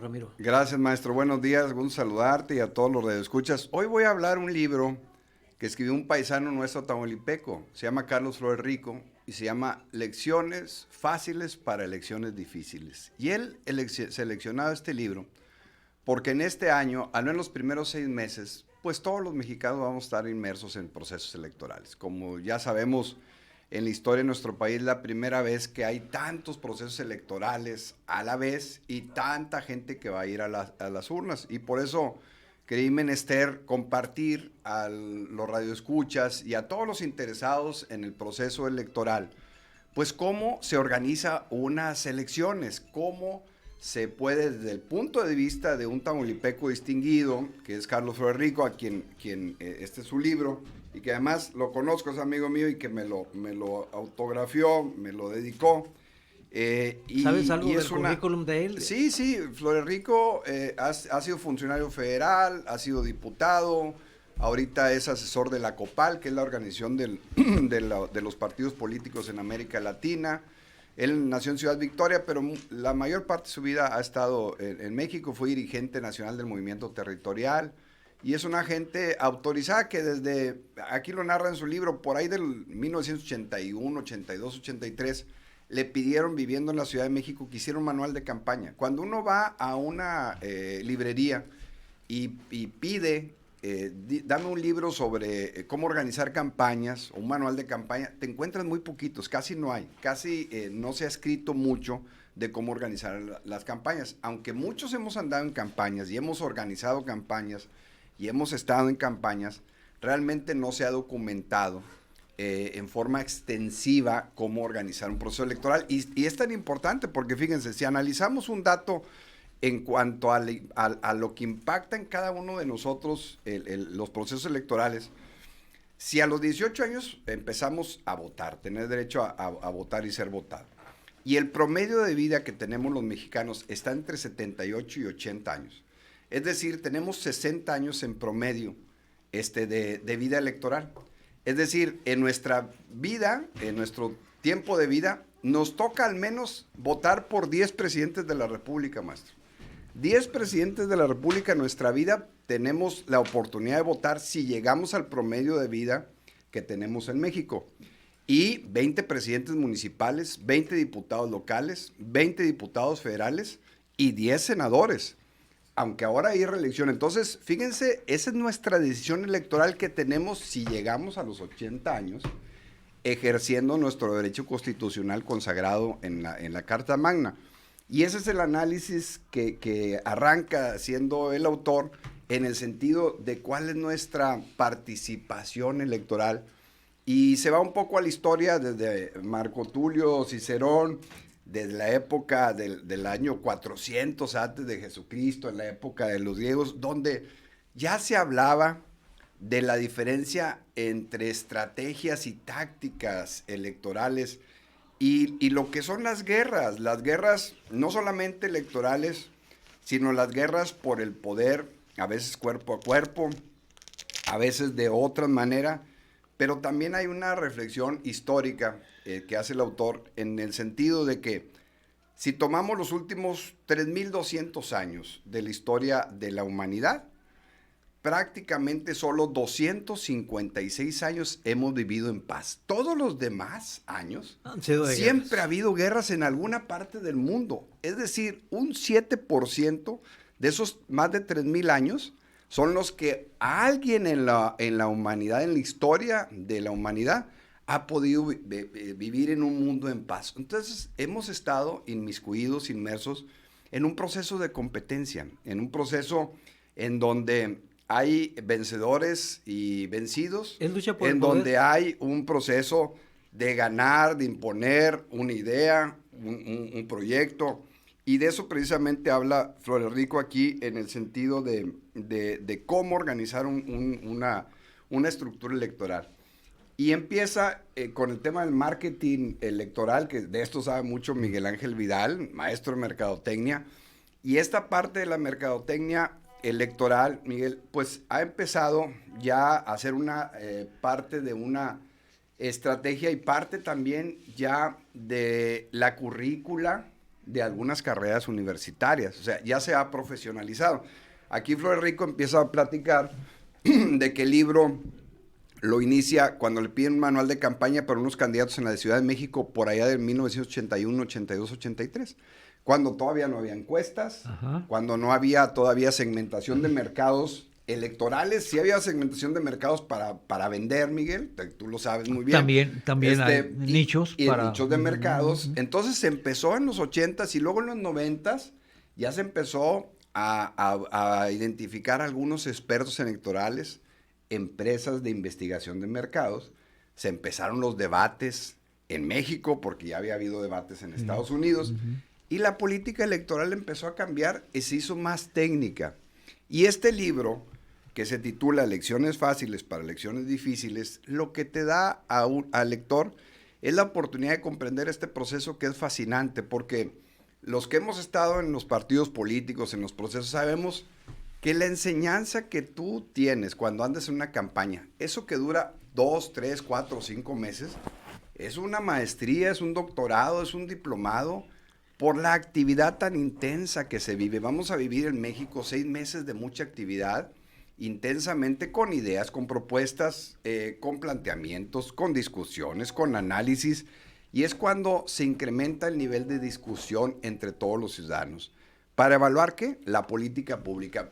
Ramiro. Gracias, maestro. Buenos días, gusto saludarte y a todos los radioescuchas. Hoy voy a hablar un libro que escribió un paisano nuestro tamaulipeco. Se llama Carlos Flores Rico y se llama Lecciones fáciles para elecciones difíciles. Y él seleccionado este libro porque en este año, al menos en los primeros 6 meses, pues todos los mexicanos vamos a estar inmersos en procesos electorales. Como ya sabemos, en la historia de nuestro país la primera vez que hay tantos procesos electorales a la vez y tanta gente que va a ir a las urnas. Y por eso creí menester compartir a los radioescuchas y a todos los interesados en el proceso electoral, pues cómo se organiza unas elecciones, cómo se puede desde el punto de vista de un tamaulipeco distinguido, que es Carlos Flores Rico, a quien este es su libro, y que además lo conozco, es amigo mío y que me lo autografió, me lo dedicó. ¿Sabes Y algo del es una... currículum de él? Sí, sí, Flores Rico ha sido funcionario federal, ha sido diputado, ahorita es asesor de la COPAL, que es la organización de los partidos políticos en América Latina. Él nació en Ciudad Victoria, pero la mayor parte de su vida ha estado en México, fue dirigente nacional del movimiento territorial y es una gente autorizada que desde, aquí lo narra en su libro, por ahí del 1981, 82, 83, le pidieron, viviendo en la Ciudad de México, que hiciera un manual de campaña. Cuando uno va a una librería y pide, dame un libro sobre cómo organizar campañas, o un manual de campaña, te encuentras muy poquitos, casi no hay, casi no se ha escrito mucho de cómo organizar las campañas, aunque muchos hemos andado en campañas y hemos organizado campañas y hemos estado en campañas, realmente no se ha documentado en forma extensiva cómo organizar un proceso electoral. Y es tan importante porque fíjense, si analizamos un dato en cuanto a lo que impacta en cada uno de nosotros los procesos electorales, si a los 18 años empezamos a votar, tener derecho a votar y ser votado, y el promedio de vida que tenemos los mexicanos está entre 78 y 80 años, es decir, tenemos 60 años en promedio de vida electoral. Es decir, en nuestra vida, en nuestro tiempo de vida, nos toca al menos votar por 10 presidentes de la República, maestro. 10 presidentes de la República en nuestra vida tenemos la oportunidad de votar si llegamos al promedio de vida que tenemos en México. Y 20 presidentes municipales, 20 diputados locales, 20 diputados federales y 10 senadores. Aunque ahora hay reelección. Entonces, fíjense, esa es nuestra decisión electoral que tenemos si llegamos a los 80 años, ejerciendo nuestro derecho constitucional consagrado en la Carta Magna. Y ese es el análisis que arranca siendo el autor en el sentido de cuál es nuestra participación electoral. Y se va un poco a la historia desde Marco Tulio Cicerón, desde la época del año 400 antes de Jesucristo, en la época de los griegos, donde ya se hablaba de la diferencia entre estrategias y tácticas electorales y lo que son las guerras no solamente electorales, sino las guerras por el poder, a veces cuerpo a cuerpo, a veces de otra manera, pero también hay una reflexión histórica que hace el autor en el sentido de que si tomamos los últimos 3.200 años de la historia de la humanidad, prácticamente solo 256 años hemos vivido en paz. Todos los demás años Han sido de siempre guerras. ha habido guerras en alguna parte del mundo. Es decir, un 7% de esos más de 3.000 años son los que alguien en la humanidad, en la historia de la humanidad, ha podido vivir en un mundo en paz. Entonces, hemos estado inmiscuidos, inmersos en un proceso de competencia, en un proceso en donde hay vencedores y vencidos, Es lucha por el en poder. donde hay un proceso de ganar, de imponer una idea, un proyecto, y de eso precisamente habla Flores Rico aquí en el sentido de cómo organizar una estructura electoral. Y empieza con el tema del marketing electoral, que de esto sabe mucho Miguel Ángel Vidal, maestro de mercadotecnia. Y esta parte de la mercadotecnia electoral, Miguel, pues ha empezado ya a ser una parte de una estrategia y parte también ya de la currícula de algunas carreras universitarias, o sea, ya se ha profesionalizado. Aquí Flores Rico empieza a platicar de que el libro lo inicia cuando le piden un manual de campaña para unos candidatos en la Ciudad de México por allá de 1981, 82, 83, cuando todavía no había encuestas, cuando no había todavía segmentación de mercados electorales. Sí había segmentación de mercados para vender, Miguel, tú lo sabes muy bien. También hay nichos para nichos de mercados. Entonces se empezó en los 80s y luego en los 90s ya se empezó a identificar algunos expertos electorales, empresas de investigación de mercados. Se empezaron los debates en México, porque ya había habido debates en Estados Unidos, y la política electoral empezó a cambiar y se hizo más técnica. Y este libro, que se titula Lecciones fáciles para lecciones difíciles, lo que te da al lector es la oportunidad de comprender este proceso que es fascinante, porque los que hemos estado en los partidos políticos, en los procesos, sabemos que la enseñanza que tú tienes cuando andas en una campaña, eso que dura 2, 3, 4, 5 meses, es una maestría, es un doctorado, es un diplomado, por la actividad tan intensa que se vive. Vamos a vivir en México 6 meses de mucha actividad, intensamente, con ideas, con propuestas, con planteamientos, con discusiones, con análisis, y es cuando se incrementa el nivel de discusión entre todos los ciudadanos. ¿Para evaluar qué? La política pública.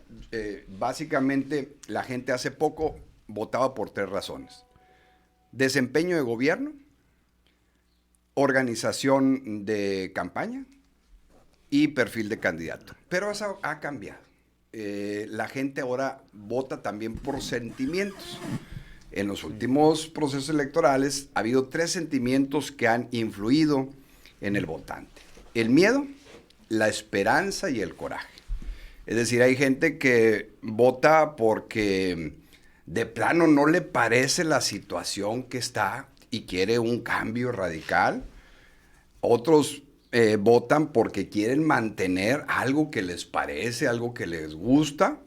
Básicamente, la gente hace poco votaba por 3 razones: desempeño de gobierno, organización de campaña y perfil de candidato. Pero eso ha cambiado. La gente ahora vota también por sentimientos. En los últimos procesos electorales ha habido 3 sentimientos que han influido en el votante: el miedo, la esperanza y el coraje. Es decir, hay gente que vota porque de plano no le parece la situación que está y quiere un cambio radical. Otros votan porque quieren mantener algo que les parece, algo que les gusta.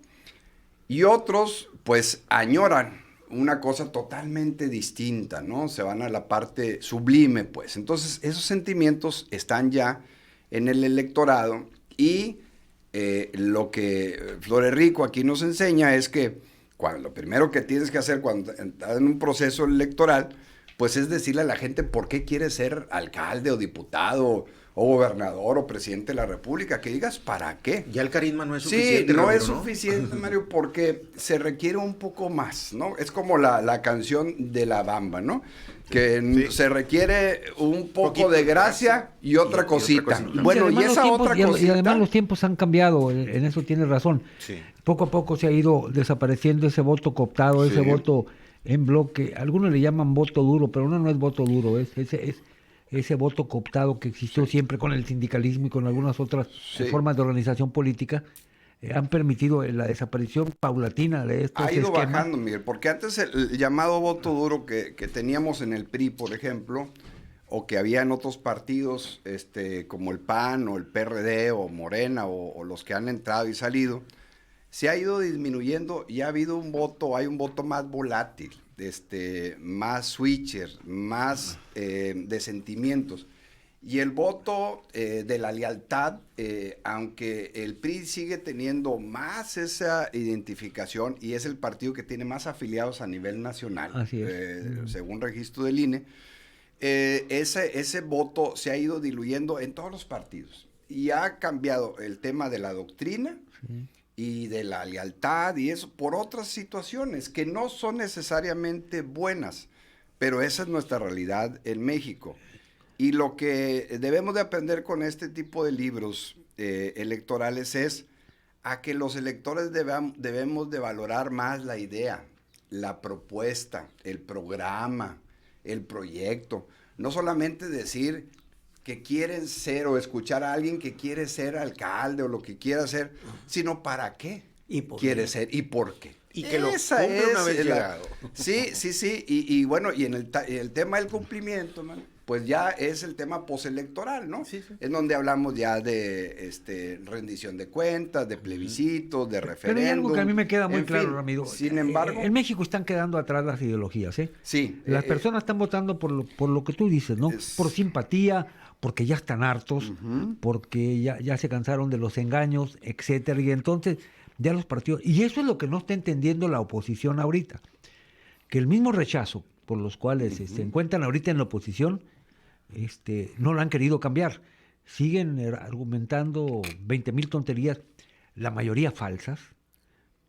Y otros, pues, añoran una cosa totalmente distinta, ¿no? Se van a la parte sublime, pues. Entonces, esos sentimientos están ya en el electorado, y lo que Flores Rico aquí nos enseña es que lo primero que tienes que hacer cuando estás en un proceso electoral, pues es decirle a la gente por qué quieres ser alcalde o diputado o gobernador o presidente de la República, que digas para qué. Ya el carisma no es suficiente. Sí, no Ramiro, es suficiente, Mario, porque se requiere un poco más, ¿no? Es como la canción de La Bamba, ¿no? Que se requiere un poco de gracia y otra cosita. Bueno, y esa otra cosita. Y además los tiempos han cambiado, en eso tienes razón. Sí. Poco a poco se ha ido desapareciendo ese voto cooptado, ese voto en bloque. Algunos le llaman voto duro, pero no es voto duro, es ese voto cooptado que existió siempre con el sindicalismo y con algunas otras formas de organización política. Han permitido la desaparición paulatina de estos Ha ido esquemas. bajando, Miguel, porque antes el llamado voto duro que teníamos en el PRI, por ejemplo, o que había en otros partidos, como el PAN o el PRD o Morena o los que han entrado y salido, se ha ido disminuyendo y ha habido hay un voto más volátil, más switcher, más de sentimientos. Y el voto de la lealtad, aunque el PRI sigue teniendo más esa identificación y es el partido que tiene más afiliados a nivel nacional, Así es. según registro del INE, ese voto se ha ido diluyendo en todos los partidos. Y ha cambiado el tema de la doctrina y de la lealtad y eso por otras situaciones que no son necesariamente buenas, pero esa es nuestra realidad en México. Y lo que debemos de aprender con este tipo de libros electorales es a que los electores debemos de valorar más la idea, la propuesta, el programa, el proyecto. No solamente decir que quieren ser o escuchar a alguien que quiere ser alcalde o lo que quiera hacer, sino para qué quiere ser y por qué. Y que lo cumple una vez llegado. Sí. Y bueno, y en el tema del cumplimiento, man, pues ya es el tema postelectoral, ¿no? Sí, sí. En donde hablamos ya de rendición de cuentas, de plebiscitos, de referéndum. Pero hay algo que a mí me queda muy en claro, fin. Ramiro. Sin embargo, En México están quedando atrás las ideologías, ¿eh? sí. Las personas están votando por lo que tú dices, ¿no? Por simpatía, porque ya están hartos, porque ya se cansaron de los engaños, etcétera. Y entonces ya los partidos... Y eso es lo que no está entendiendo la oposición ahorita. Que el mismo rechazo por los cuales se encuentran ahorita en la oposición, no lo han querido cambiar. Siguen argumentando 20,000 tonterías, la mayoría falsas,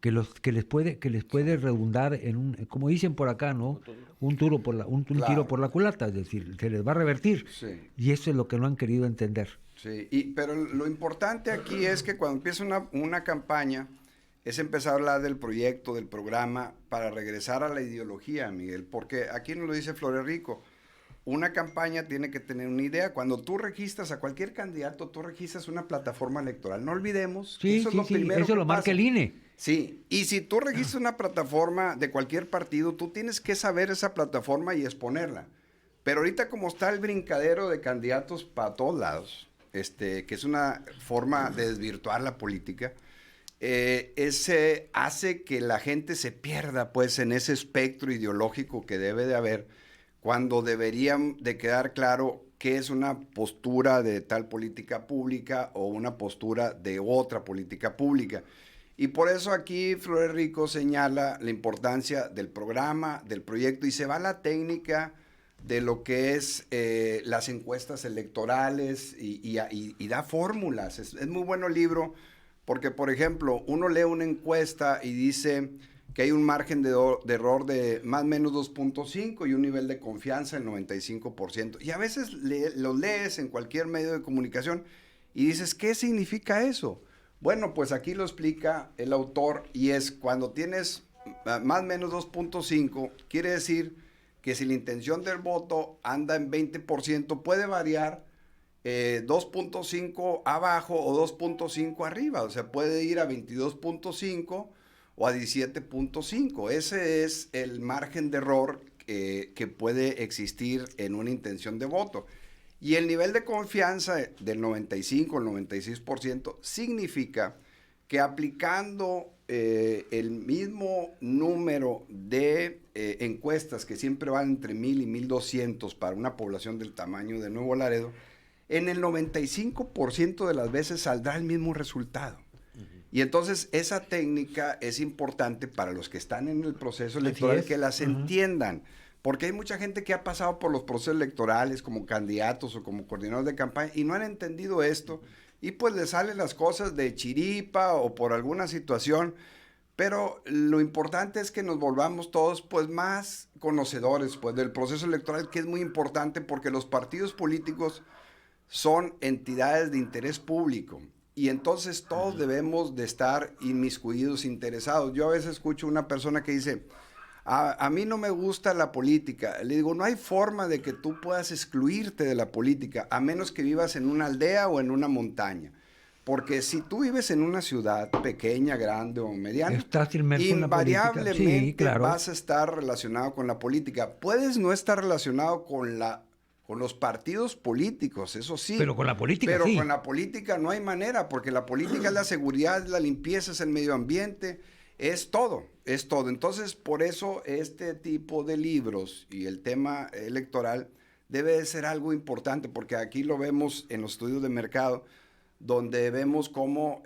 que les puede redundar en un, como dicen por acá, ¿no? Un tiro por la culata, es decir, se les va a revertir. Sí. Y eso es lo que no han querido entender. Sí, pero lo importante aquí es que cuando empieza una campaña, es empezar a hablar del proyecto, del programa, para regresar a la ideología, Miguel, porque aquí nos lo dice Flores Rico, una campaña tiene que tener una idea. Cuando tú registras a cualquier candidato, tú registras una plataforma electoral. No olvidemos que eso es lo primero eso que lo marca pasa. el INE. Sí, y si tú registras una plataforma de cualquier partido, tú tienes que saber esa plataforma y exponerla. Pero ahorita como está el brincadero de candidatos para todos lados, que es una forma de desvirtuar la política, ese hace que la gente se pierda pues en ese espectro ideológico que debe de haber, cuando deberían de quedar claro qué es una postura de tal política pública o una postura de otra política pública. Y por eso aquí Flores Rico señala la importancia del programa, del proyecto, y se va a la técnica de lo que es las encuestas electorales y da fórmulas. Es muy bueno el libro porque, por ejemplo, uno lee una encuesta y dice que hay un margen de error de más o menos 2.5 y un nivel de confianza del 95%. Y a veces lo lees en cualquier medio de comunicación y dices, ¿qué significa eso? Bueno, pues aquí lo explica el autor y es cuando tienes más o menos 2.5, quiere decir que si la intención del voto anda en 20%, puede variar 2.5 abajo o 2.5 arriba, o sea, puede ir a 22.5 o a 17.5. Ese es el margen de error que puede existir en una intención de voto. Y el nivel de confianza del 95 al 96% significa que aplicando el mismo número de encuestas que siempre van entre 1,000 y 1,200 para una población del tamaño de Nuevo Laredo, en el 95% de las veces saldrá el mismo resultado. Y entonces esa técnica es importante para los que están en el proceso electoral, que las entiendan. Porque hay mucha gente que ha pasado por los procesos electorales como candidatos o como coordinadores de campaña y no han entendido esto y pues les salen las cosas de chiripa o por alguna situación. Pero lo importante es que nos volvamos todos pues más conocedores pues del proceso electoral, que es muy importante porque los partidos políticos son entidades de interés público y entonces todos debemos de estar inmiscuidos, interesados. Yo a veces escucho una persona que dice, a mí no me gusta la política. Le digo, no hay forma de que tú puedas excluirte de la política, a menos que vivas en una aldea o en una montaña. Porque si tú vives en una ciudad pequeña, grande o mediana, estás inmerso en la política. invariablemente Sí, claro. vas a estar relacionado con la política. Puedes no estar relacionado con los partidos políticos, eso sí. Pero con la política Pero sí. con la política no hay manera, porque la política es la seguridad, es la limpieza, es el medio ambiente, es todo, es todo. Entonces, por eso este tipo de libros y el tema electoral debe de ser algo importante, porque aquí lo vemos en los estudios de mercado, donde vemos cómo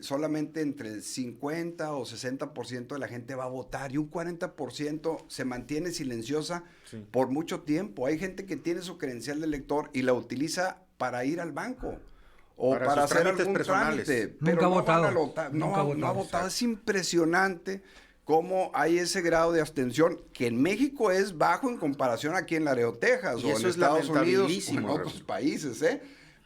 solamente entre el 50 o 60% de la gente va a votar y un 40% se mantiene silenciosa por mucho tiempo. Hay gente que tiene su credencial de elector y la utiliza para ir al banco o para hacer algún trámite, pero Nunca ha votado. No ha votado. Es impresionante cómo hay ese grado de abstención que en México es bajo en comparación aquí en Laredo, Texas, o en Estados Unidos o en otros países,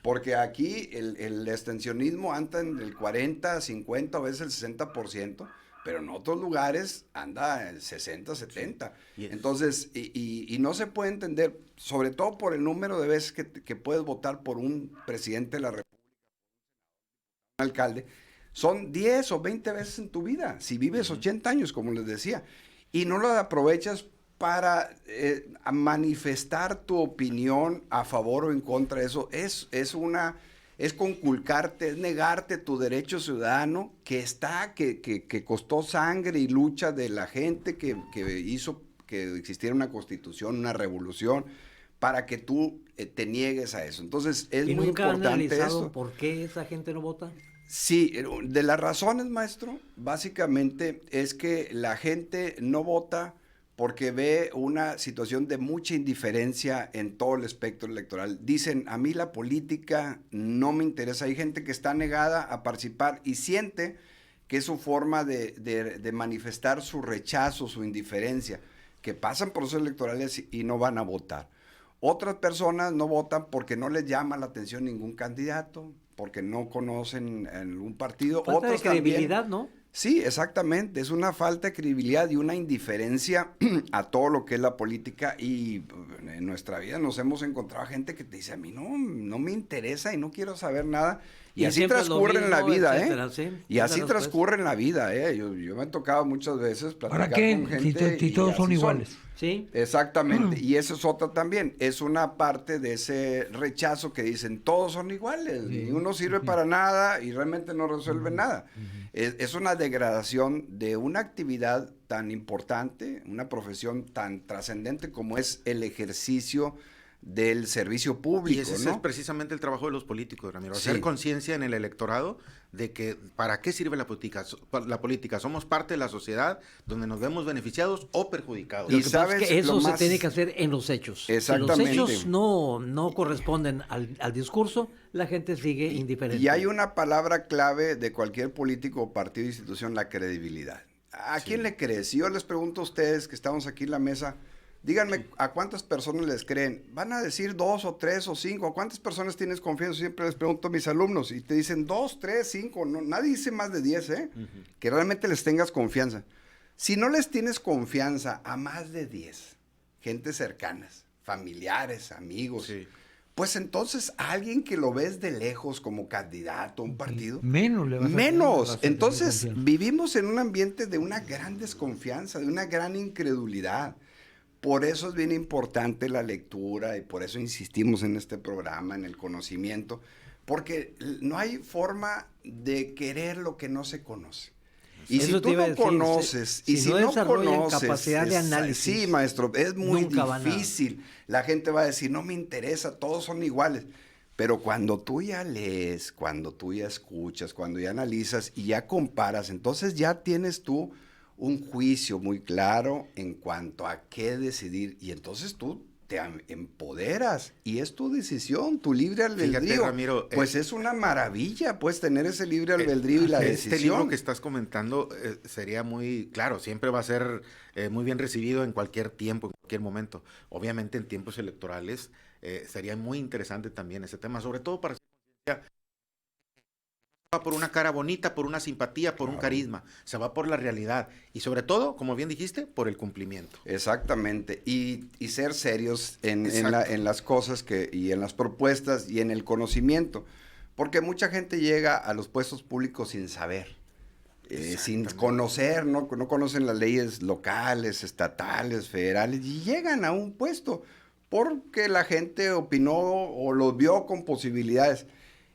porque aquí el abstencionismo anda en el 40, 50, a veces el 60%, pero en otros lugares anda el 60, 70. Sí. Entonces, y no se puede entender, sobre todo por el número de veces que puedes votar por un presidente de la República, un alcalde, son 10 o 20 veces en tu vida, si vives 80 años, como les decía, y no lo aprovechas para a manifestar tu opinión a favor o en contra de eso, es conculcarte, es negarte tu derecho ciudadano que costó sangre y lucha de la gente que hizo que existiera una constitución, una revolución, para que tú te niegues a eso. Entonces, es muy nunca han importante analizado eso. por qué esa gente no vota? Sí, de las razones, maestro, básicamente es que la gente no vota porque ve una situación de mucha indiferencia en todo el espectro electoral. Dicen, a mí la política no me interesa. Hay gente que está negada a participar y siente que es su forma de manifestar su rechazo, su indiferencia, que pasan procesos electorales y no van a votar. Otras personas no votan porque no les llama la atención ningún candidato, porque no conocen algún partido. Falta Otros de credibilidad, también, ¿no? Sí, exactamente. Es una falta de credibilidad y una indiferencia a todo lo que es la política. Y en nuestra vida nos hemos encontrado gente que te dice, a mí no me interesa y no quiero saber nada. Y así siempre es lo transcurre en la mismo, vida, etcétera, sí, Y es así la respuesta. transcurre en la vida, Yo me he tocado muchas veces platicar ¿Para qué? con gente. Si todos y son así iguales. Sí. Exactamente, y eso es otra también, es una parte de ese rechazo que dicen, todos son iguales, Sí. ni uno sirve para nada y realmente no resuelve nada. Es una degradación de una actividad tan importante, una profesión tan trascendente como es el ejercicio del servicio público, Y ese ¿no? es precisamente el trabajo de los políticos, Ramiro, Sí. hacer conciencia en el electorado de que para qué sirve la política. La política, somos parte de la sociedad donde nos vemos beneficiados o perjudicados. Y Lo que pasa es sabes, que eso lo se más- tiene que hacer en los hechos. Exactamente. Si los hechos no corresponden al discurso, la gente sigue indiferente. Y hay una palabra clave de cualquier político, partido, institución, la credibilidad. ¿A quién le crees? Si yo les pregunto a ustedes que estamos aquí en la mesa, díganme a cuántas personas les creen. Van a decir 2 o 3 o 5. ¿A cuántas personas tienes confianza? Siempre les pregunto a mis alumnos y te dicen 2, 3, 5. No, nadie dice más de 10, Que realmente les tengas confianza. Si no les tienes confianza a más de 10, gente cercanas, familiares, amigos, Sí. pues entonces a alguien que lo ves de lejos como candidato a un partido, Menos le vas a menos. tener Entonces confianza. vivimos en un ambiente de una gran desconfianza, de una gran incredulidad. Por eso es bien importante la lectura y por eso insistimos en este programa, en el conocimiento, porque no hay forma de querer lo que no se conoce. Y Eso si te tú iba a no decir, conoces, si y si no no desarrollan conoces, capacidad de análisis, sí, maestro, es muy nunca van a- difícil. La gente va a decir, no me interesa, todos son iguales. Pero cuando tú ya lees, cuando tú ya escuchas, cuando ya analizas y ya comparas, entonces ya tienes tú un juicio muy claro en cuanto a qué decidir. Y entonces tú te empoderas y es tu decisión, tu libre albedrío. Fíjate, Ramiro, pues es una maravilla, pues, tener ese libre albedrío y la Este decisión. libro que estás comentando sería muy, claro, siempre va a ser muy bien recibido en cualquier tiempo, en cualquier momento. Obviamente en tiempos electorales sería muy interesante también ese tema, sobre todo para hacer conciencia. Va por una cara bonita, por una simpatía, por un carisma, se va por la realidad y sobre todo, como bien dijiste, por el cumplimiento. Exactamente, y ser serios en las cosas y en las propuestas y en el conocimiento, porque mucha gente llega a los puestos públicos sin saber, sin conocer, no conocen las leyes locales, estatales, federales, y llegan a un puesto porque la gente opinó o los vio con posibilidades.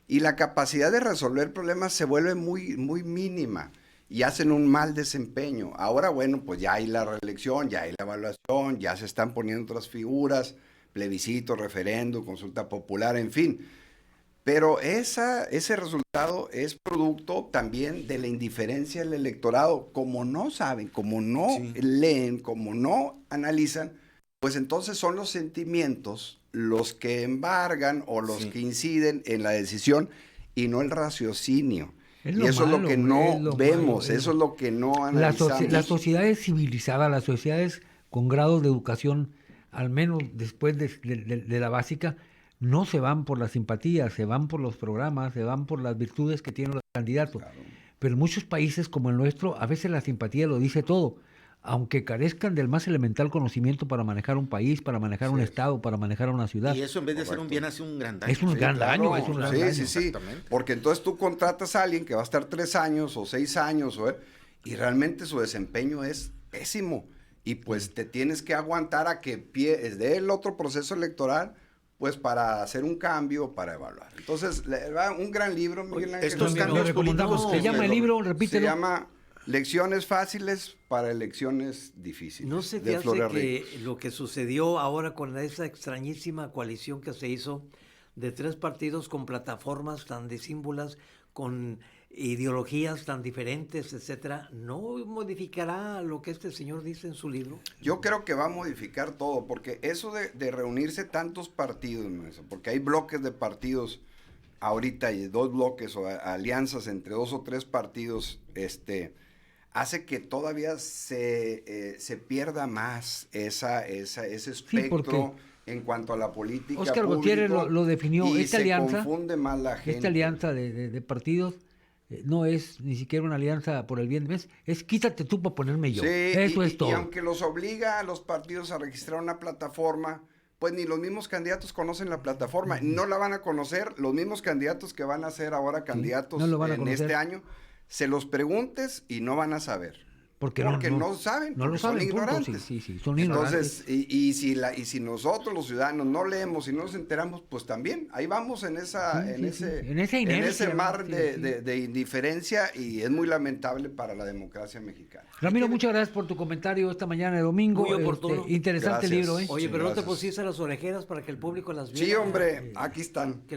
Y la capacidad de resolver problemas se vuelve muy, muy mínima y hacen un mal desempeño. Ahora, bueno, pues ya hay la reelección, ya hay la evaluación, ya se están poniendo otras figuras, plebiscito, referendo, consulta popular, en fin. Pero ese resultado es producto también de la indiferencia del electorado. Como no saben, como no leen, como no analizan, pues entonces son los sentimientos los que embargan o los que inciden en la decisión y no el raciocinio. Y eso es lo que no vemos, eso es lo que no analizamos. Las sociedades civilizadas, las sociedades con grados de educación, al menos después de la básica, no se van por las simpatías, se van por los programas, se van por las virtudes que tienen los candidatos. Claro. Pero en muchos países como el nuestro, a veces la simpatía lo dice todo. Aunque carezcan del más elemental conocimiento para manejar un país, para manejar un estado, para manejar una ciudad. Y eso en vez de hacer un bien hace un gran daño. Es un gran daño, es un gran daño. Sí. Exactamente. Porque entonces tú contratas a alguien que va a estar 3 años o 6 años y realmente su desempeño es pésimo. y pues te tienes que aguantar a que dé el otro proceso electoral, pues para hacer un cambio, para evaluar. Entonces, un gran libro, Miguel Ángel. estos Lo cambios recomendamos. políticos Se llama el libro, Se repítelo. llama Lecciones fáciles para elecciones difíciles. ¿No se te de hace Flores que Ricos. lo que sucedió ahora con esa extrañísima coalición que se hizo de 3 partidos con plataformas tan disímbolas, con ideologías tan diferentes, etcétera, no modificará lo que este señor dice en su libro? Yo creo que va a modificar todo, porque eso de reunirse tantos partidos, maestro, porque hay bloques de partidos ahorita y 2 bloques o alianzas entre 2 o 3 partidos, hace que todavía se pierda más ese espectro en cuanto a la política Óscar público, Gutiérrez lo definió. y Esta se alianza, confunde más la gente. esta alianza de partidos no es ni siquiera una alianza por el bien de mes, es quítate tú para ponerme yo. Sí, Eso es todo. Y aunque los obliga a los partidos a registrar una plataforma, pues ni los mismos candidatos conocen la plataforma. No la van a conocer. Los mismos candidatos que van a ser ahora candidatos no lo van a en conocer. este año, se los preguntes y no van a saber. Porque no saben, no lo porque saben, son punto. ignorantes. Sí, son ignorantes. Entonces, y si nosotros los ciudadanos no leemos y no nos enteramos, pues también ahí vamos en esa, Sí, en sí, ese, sí. En esa inercia, ese mar sí, sí. de indiferencia, y es muy lamentable para la democracia mexicana. Ramiro, muchas gracias por tu comentario esta mañana de domingo. Muy oportuno. Interesante Gracias. libro, ¿eh? Oye, Sí, pero no te gracias. pusiste las orejeras para que el público las viera. Sí, hombre, aquí están. Que